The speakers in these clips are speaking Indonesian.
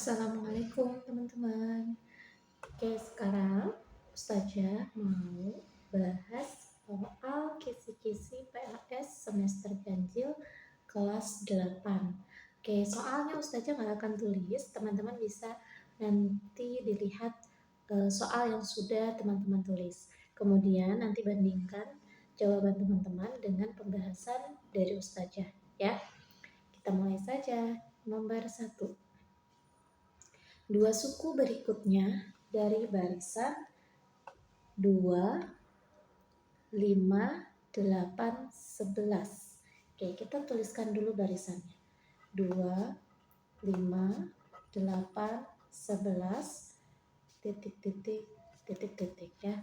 Assalamualaikum teman-teman. Oke, sekarang Ustazah mau bahas soal kisi-kisi PLS semester ganjil kelas 8. Oke, soalnya Ustazah nggak akan tulis, teman-teman bisa nanti dilihat soal yang sudah teman-teman tulis. Kemudian nanti bandingkan jawaban teman-teman dengan pembahasan dari Ustazah ya. Kita mulai saja. Nomor 1. Dua suku berikutnya dari barisan 2, 5, 8, 11. Oke, kita tuliskan dulu barisannya. 2, 5, 8, 11, titik, titik, titik, titik ya.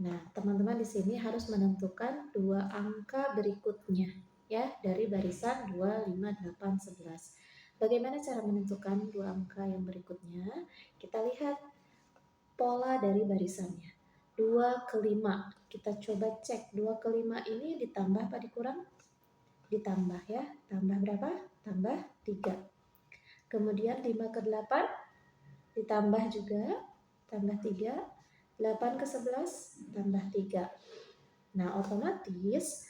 Nah, teman-teman di sini harus menentukan dua angka berikutnya ya dari barisan 2, 5, 8, 11. Bagaimana cara menentukan dua angka yang berikutnya? Kita lihat pola dari barisannya. 2 ke 5. Kita coba cek 2 ke 5 ini ditambah apa dikurang? Ditambah ya. Tambah berapa? Tambah 3. Kemudian 5 ke 8 ditambah juga, tambah 3. 8 ke 11 tambah 3. Nah, otomatis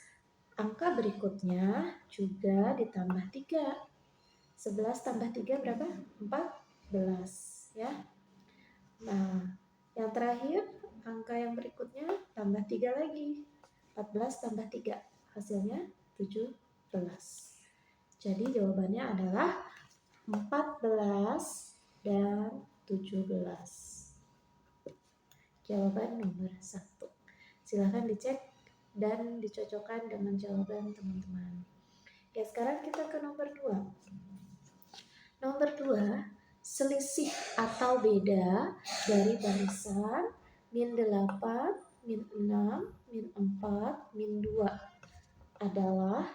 angka berikutnya juga ditambah 3. 11 tambah 3 berapa? 14 ya. Nah, yang terakhir angka yang berikutnya tambah 3 lagi. 14 tambah 3 hasilnya 17. Jadi jawabannya adalah 14 dan 17. Jawaban nomor 1. Silahkan dicek dan dicocokkan dengan jawaban teman-teman. Oke, sekarang kita ke nomor 2. Nomor 2, selisih atau beda dari barisan min 8, min 6, min 4, min 2 adalah,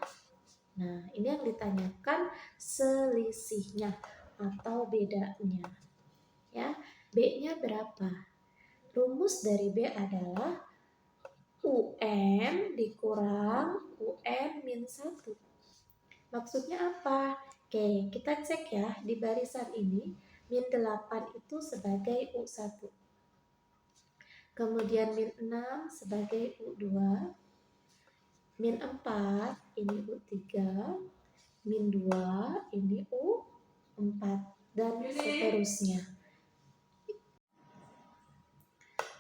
nah ini yang ditanyakan selisihnya atau bedanya ya. B-nya berapa? Rumus dari B adalah UN dikurang UN min 1. Maksudnya apa? Oke, kita cek ya di barisan ini min 8 itu sebagai U1. Kemudian min 6 sebagai U2. Min 4 ini U3. Min 2 ini U4 dan seterusnya.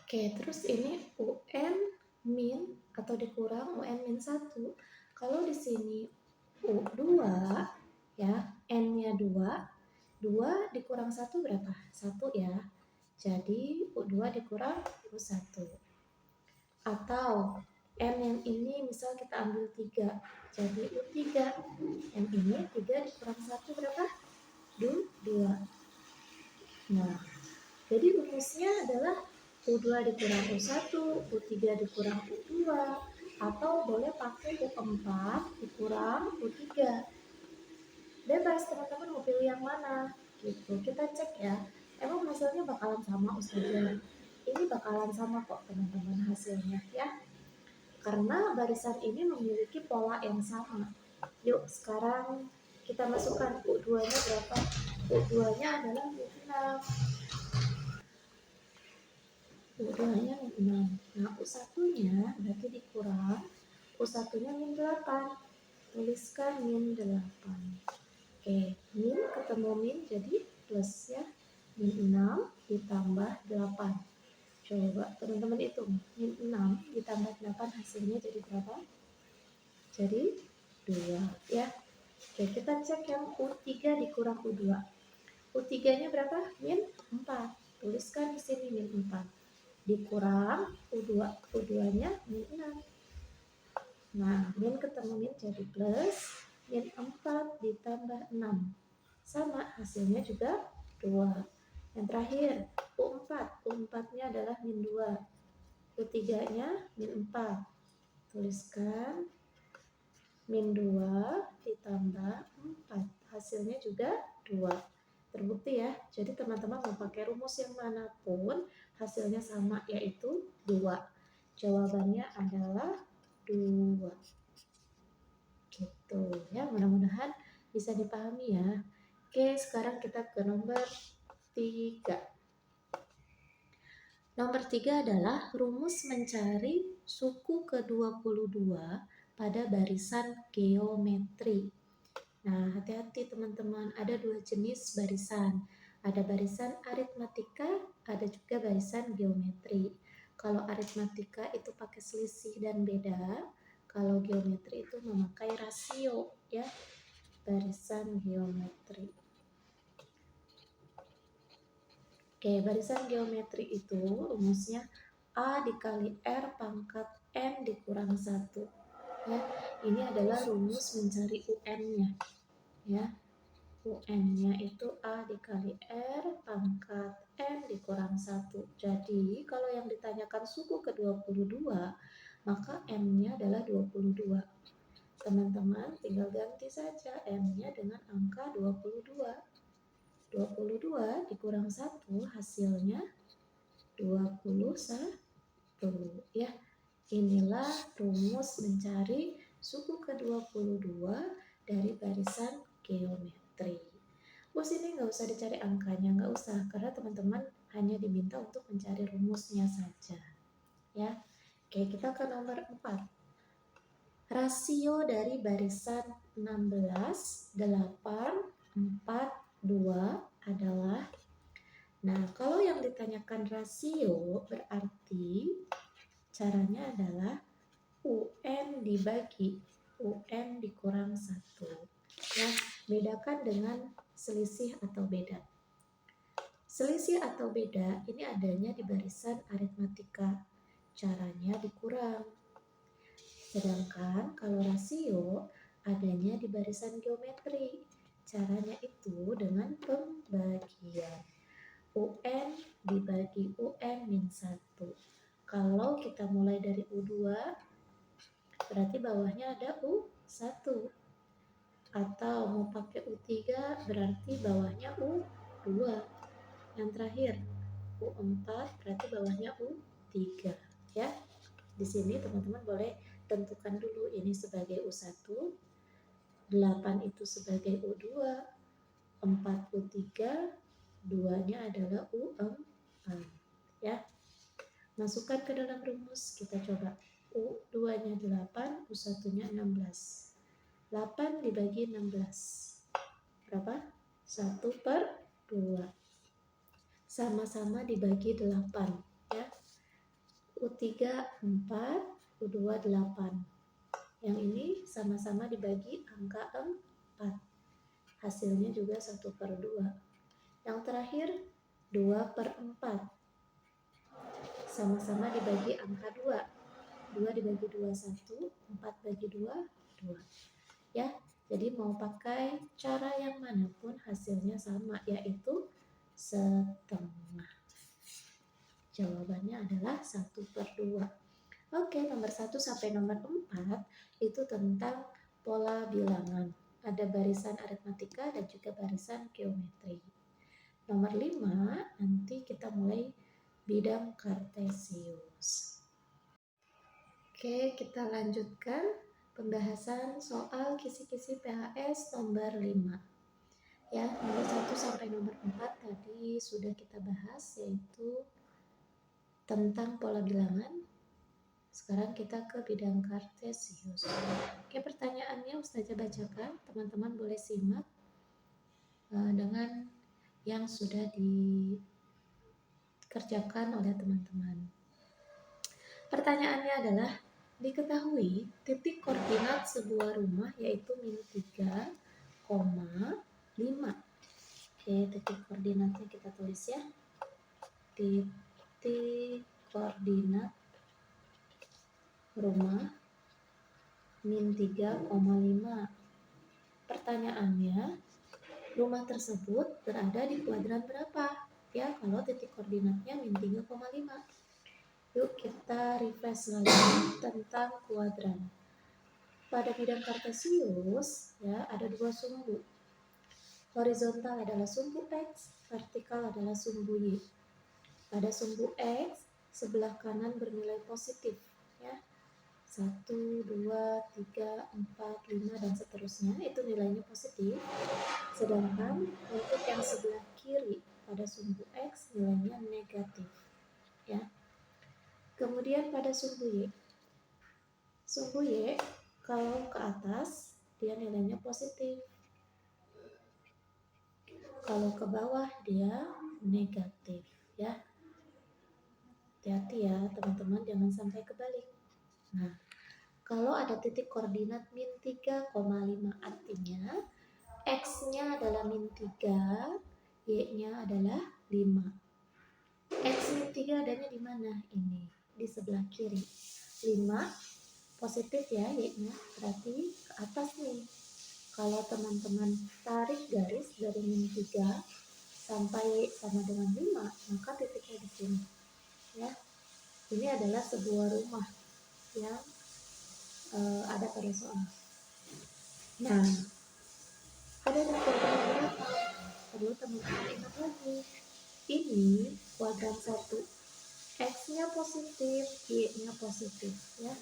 Oke, terus ini UN min atau dikurang UN min 1. Kalau di sini U2 ya, N-nya 2, 2 dikurang 1 berapa? 1 ya. Jadi U2 dikurang U1. Atau N yang ini misal kita ambil 3. Jadi U3. Yang ini 3 dikurang 1 berapa? 2. Nah, jadi rumusnya adalah U2 dikurang U1, U3 dikurang U2, atau boleh pakai U4 dikurang U3. Bebas teman-teman mau pilih yang mana gitu. Kita cek ya, emang hasilnya bakalan sama Ustazah. Ini bakalan sama kok teman-teman hasilnya ya, karena barisan ini memiliki pola yang sama. Yuk sekarang kita masukkan U2 nya berapa? U2 nya adalah 6. U2 nya 6. Nah U1 nya berarti dikurang, U1 nya min 8. Tuliskan min 8. Oke, min ketemu min jadi plus ya. Min 6 ditambah 8. Coba teman-teman hitung. Min 6 ditambah 8 hasilnya jadi berapa? Jadi 2 ya. Oke, kita cek yang U3 dikurang U2. U3-nya berapa? Min 4. Tuliskan di sini min 4. Dikurang U2. U2-nya min 6. Nah, min ketemu min jadi plus. Min 4 ditambah 6 sama hasilnya juga 2. Yang terakhir U4. U4-nya adalah min 2. U3-nya min 4. Tuliskan min 2 ditambah 4. Hasilnya juga 2. Terbukti ya. Jadi teman-teman mau pakai rumus yang manapun hasilnya sama, yaitu 2. Jawabannya adalah 2. Gitu ya, mudah-mudahan bisa dipahami ya. Oke, sekarang kita ke nomor 3. Nomor 3 adalah rumus mencari suku ke-22 pada barisan geometri. Nah, hati-hati teman-teman, ada dua jenis barisan. Ada barisan aritmatika, ada juga barisan geometri. Kalau aritmatika itu pakai selisih dan beda, kalau geometri itu memakai rasio, ya. Barisan geometri. Oke, barisan geometri itu rumusnya A dikali R pangkat N dikurang 1. Ya, ini adalah rumus mencari UN-nya. Ya, UN-nya itu A dikali R pangkat N dikurang 1. Jadi, kalau yang ditanyakan suku ke-22, maka N-nya adalah 22. Teman-teman tinggal ganti saja N-nya dengan angka 22. 22 dikurang 1 hasilnya 21. Ya, inilah rumus mencari suku ke-22 dari barisan geometri. Ini nggak usah dicari angkanya, nggak usah, karena teman-teman hanya diminta untuk mencari rumusnya saja. Ya, oke, kita ke nomor 4. Rasio dari barisan 16, 8, 4, 2 adalah, nah kalau yang ditanyakan rasio berarti caranya adalah UN dibagi UN dikurang 1. Ya, bedakan dengan selisih atau beda. Selisih atau beda ini adanya di barisan aritmatika. Caranya dikurang. Sedangkan kalau rasio adanya di barisan geometri. Caranya itu dengan pembagian. UN dibagi UN min 1. Kalau kita mulai dari U2, berarti bawahnya ada U1. Atau mau pakai U3, berarti bawahnya U2. Yang terakhir, U4, berarti bawahnya U3. Ya, di sini teman-teman boleh tentukan dulu ini sebagai U1, 8 itu sebagai U2, 4 U3, 2-nya adalah U4. Ya, masukkan ke dalam rumus, kita coba. U2-nya 8, U1-nya 16. 8 dibagi 16. Berapa? 1/2. Sama-sama dibagi 8. Ya. U3 4, U2 8. Yang ini sama-sama dibagi angka 4. Hasilnya juga 1/2. Yang terakhir 2/4. Sama-sama dibagi angka 2. 2 dibagi 2 1, 4 bagi 2 2. Ya, jadi mau pakai cara yang manapun hasilnya sama, yaitu setengah. Jawabannya adalah 1/2. Oke, nomor 1 sampai nomor 4 itu tentang pola bilangan. Ada barisan aritmatika dan juga barisan geometri. Nomor 5 nanti kita mulai bidang kartesius. Oke, kita lanjutkan pembahasan soal kisi-kisi PHS nomor 5. Ya, nomor 1 sampai nomor 4 tadi sudah kita bahas, yaitu tentang pola bilangan. Sekarang kita ke bidang kartesius. Oke, pertanyaannya Ustazah bacakan, teman-teman boleh simak dengan yang sudah dikerjakan oleh teman-teman. Pertanyaannya adalah, diketahui titik koordinat sebuah rumah yaitu -3,5. Oke, titik koordinatnya kita tulis ya. Titik koordinat rumah -3,5. Pertanyaannya, rumah tersebut berada di kuadran berapa? Ya, kalau titik koordinatnya -3,5. Yuk kita refresh lagi tentang kuadran. Pada bidang kartesius ya ada dua sumbu. Horizontal adalah sumbu X, vertikal adalah sumbu Y. Pada sumbu X sebelah kanan bernilai positif ya. 1, 2, 3, 4, 5 dan seterusnya itu nilainya positif. Sedangkan untuk yang sebelah kiri pada sumbu X nilainya negatif, ya. Kemudian pada sumbu Y. Sumbu Y kalau ke atas dia nilainya positif. Kalau ke bawah dia negatif, ya. Hati-hati ya teman-teman, jangan sampai kebalik. Nah, kalau ada titik koordinat min 3,5 artinya X-nya adalah min 3, Y-nya adalah 5. X min 3 adanya di mana? Ini, di sebelah kiri. 5 positif ya Y-nya, berarti ke atas nih. Kalau teman-teman tarik garis dari min 3 sampai sama dengan 5, maka titiknya di sini. Ya, ini adalah sebuah rumah yang ada pada soal. Nah, ada di kuadran berapa? Perlu teman-teman ingat lagi. Ini kuadran 1. X-nya positif, Y-nya positif, ya.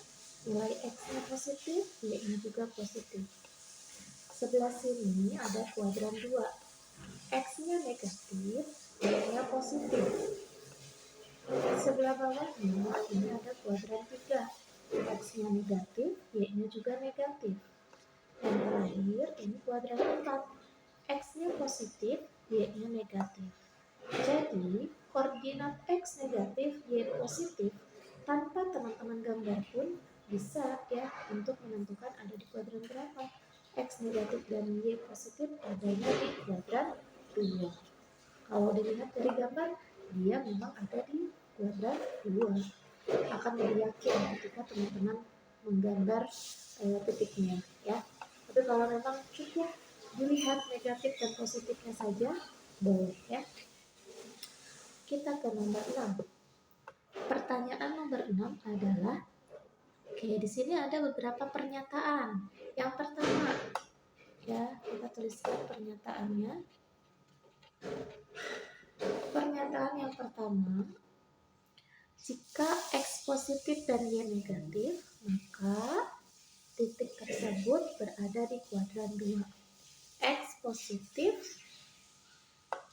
Nilai X-nya positif, Y-nya juga positif. Sebelah sini ada kuadran 2. X-nya negatif, Y-nya positif. Sebelah bawahnya ini ada kuadran 3. X-nya negatif, Y-nya juga negatif. Dan terakhir ini kuadran 4. X-nya positif, Y-nya negatif. Jadi koordinat X negatif, Y positif tanpa teman-teman gambar pun bisa ya untuk menentukan ada di kuadran berapa. X negatif dan Y positif adanya di kuadran 2. Kalau dilihat dari gambar, dia memang ada di kuadran 2. Akan lebih yakin ketika teman-teman menggambar titiknya ya. Tapi kalau memang cukup dilihat negatif dan positifnya saja, boleh ya. Kita ke nomor 6. Pertanyaan nomor 6 adalah, oke, di sini ada beberapa pernyataan. Yang pertama, ya, kita tuliskan pernyataannya. Pernyataan yang pertama, jika X positif dan Y negatif, maka titik tersebut berada di kuadran 2. X positif,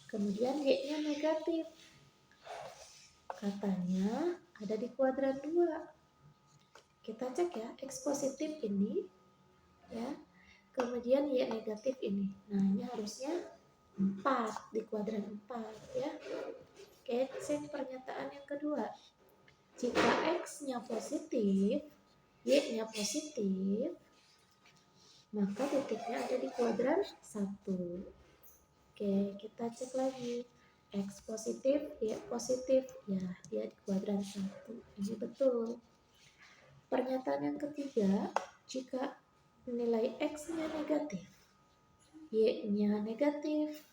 kemudian Y-nya negatif. Katanya ada di kuadran 2. Kita cek ya, X positif ini, ya, kemudian Y negatif ini. Nah, ini harusnya 4 di kuadran 4 ya. Oke, cek pernyataan yang kedua. Jika X-nya positif, Y-nya positif, maka titiknya ada di kuadran 1. Oke, kita cek lagi. X positif, Y positif, ya dia di kuadran 1. Ini betul. Pernyataan yang ketiga, jika nilai X-nya negatif, Y-nya negatif,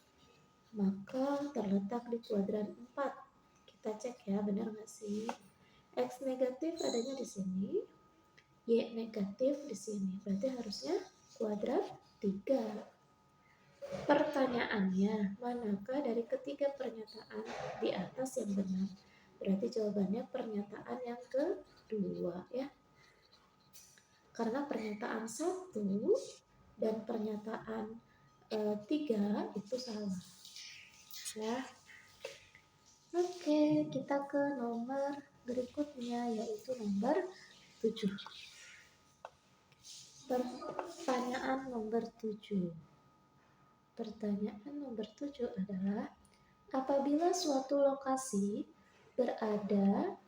maka terletak di kuadran 4. Kita cek ya, benar nggak sih? X negatif adanya di sini, Y negatif di sini. Berarti harusnya kuadran 3. Pertanyaannya, manakah dari ketiga pernyataan di atas yang benar? Berarti jawabannya pernyataan yang kedua ya. Karena pernyataan 1 dan pernyataan 3 itu salah. Ya. Oke, kita ke nomor berikutnya yaitu nomor 7. Pertanyaan nomor 7. Pertanyaan nomor 7 adalah, apabila suatu lokasi berada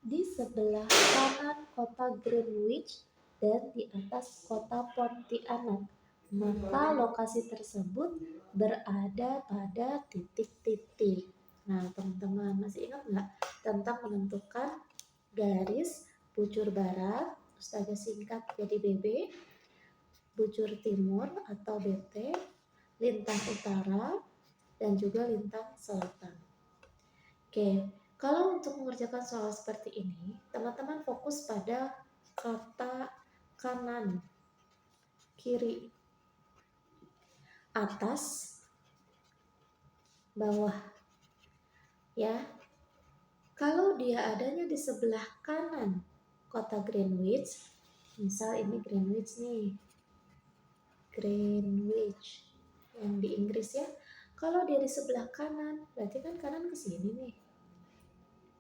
di sebelah kanan kota Greenwich dan di atas kota Pontianak, maka lokasi tersebut berada pada titik-titik. Nah, teman-teman masih ingat nggak tentang menentukan garis bujur barat, Ustazah singkat jadi BB, bujur timur atau BT, lintang utara, dan juga lintang selatan. Oke, kalau untuk mengerjakan soal seperti ini, teman-teman fokus pada kata kanan, kiri, atas, bawah. Ya, kalau dia adanya di sebelah kanan kota Greenwich, Misal ini Greenwich nih, Greenwich yang di Inggris ya. Kalau dia di sebelah kanan, berarti kan kanan ke sini nih.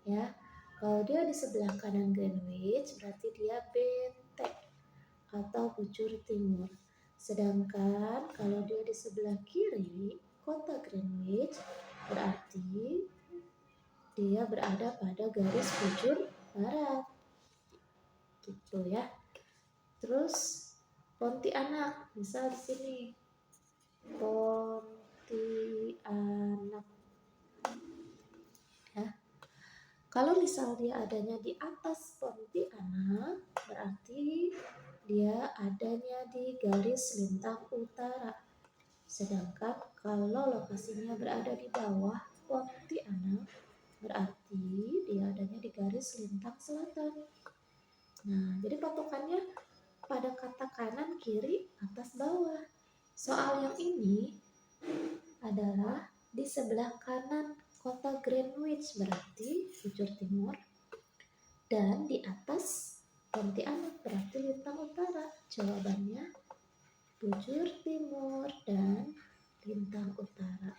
Ya. Kalau dia di sebelah kanan Greenwich, berarti dia BT atau bujur timur. Sedangkan kalau dia di sebelah kiri, kota Greenwich, berarti dia berada pada garis bujur barat. Gitu ya. Terus Pontianak, misal di sini. Pontianak. Ya. Kalau misal dia adanya di atas Pontianak, berarti dia adanya di garis lintang utara. Sedangkan kalau lokasinya berada di bawah Pontianak, berarti dia adanya di garis lintang selatan. Nah, jadi patokannya pada kata kanan, kiri, atas, bawah. Soal yang ini adalah di sebelah kanan kota Greenwich, berarti bujur timur, dan di atas Pontianak berarti lintang utara. Jawabannya bujur timur dan lintang utara.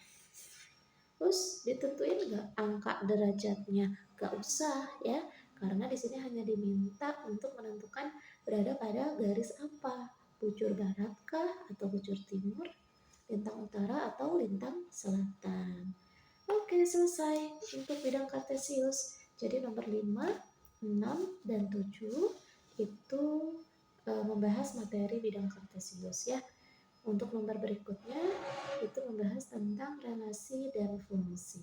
Terus ditentuin nggak angka derajatnya? Gak usah ya, karena di sini hanya diminta untuk menentukan berada pada garis apa, bujur barat kah atau bujur timur, lintang utara atau lintang selatan. Oke, selesai untuk bidang kartesius. Jadi nomor 5, 6, dan 7 itu membahas materi bidang kartesius ya. Untuk nomor berikutnya itu membahas tentang relasi dan fungsi.